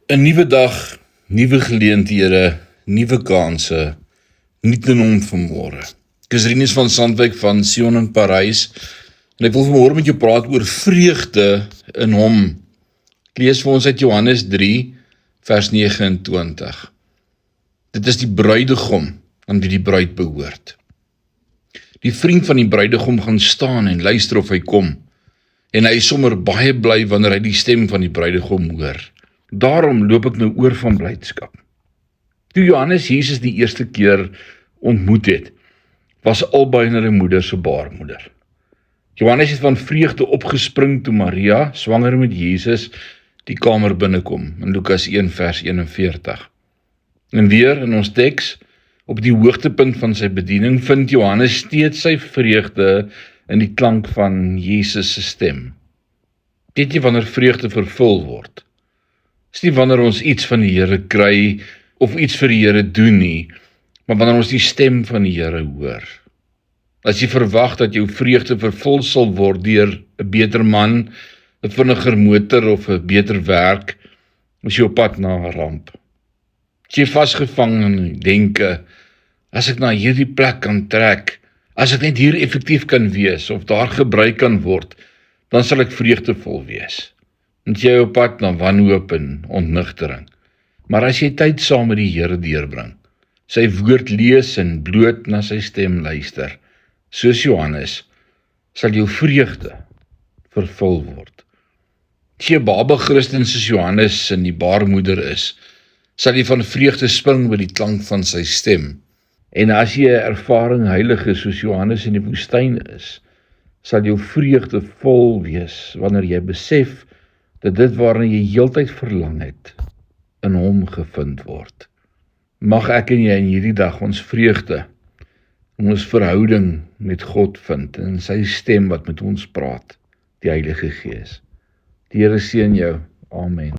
'n Nuwe dag, nuwe geleenthede, nuwe kanse, nie te noem vanmôre. Ek is Rinus van Sandwyk van Sion in Parys en ek wil vanmôre met jou praat oor vreugde in hom. Ek lees vir ons uit Johannes 3 vers 29. Dit is die bruidegom aan wie die bruid behoort. Die vriend van die bruidegom gaan staan en luister of hy kom. En hy is sommer baie bly wanneer hy die stem van die bruidegom hoor. Daarom loop ek nou oor van blydskap. Toe Johannes Jesus die eerste keer ontmoet het, was albei in hulle moeder se baarmoeder. Johannes het van vreugde opgespring toe Maria, swanger met Jesus, die kamer binnekom, in Lukas 1 vers 41. En weer in ons teks, op die hoogtepunt van sy bediening, vind Johannes steeds sy vreugde in die klank van Jesus se stem. Weet jy wanneer vreugde vervul word? Dis nie wanneer ons iets van die Here kry of iets vir die Here doen nie, maar wanneer ons die stem van die Here hoor. As jy verwag dat jou vreugde vervul sal word deur 'n beter man, 'n vinniger motor of 'n beter werk, is jy op pad na 'n ramp. As jy vasgevang in denke, as ek na hierdie plek kan trek, as ek net hier effektief kan wees of daar gebruik kan word, dan sal ek vreugdevol wees. En jy op pad na wanhoop en ontnigtering. Maar as jy tyd saam met die Here deurbring, sy woord lees en bloot na sy stem luister, soos Johannes, sal jou vreugde vervul word. As jy 'n baba Christen soos Johannes in die baarmoeder is, sal jy van vreugde spring by die klank van sy stem. En as jy 'n ervaring heilige soos Johannes in die woestyn is, sal jou vreugde vol wees wanneer jy besef dat dit waarna jy heeltyd verlang het, in hom gevind word. Mag ek en jy in hierdie dag ons vreugde, ons verhouding met God vind, en sy stem wat met ons praat, die Heilige Gees. Die Here seën jou. Amen.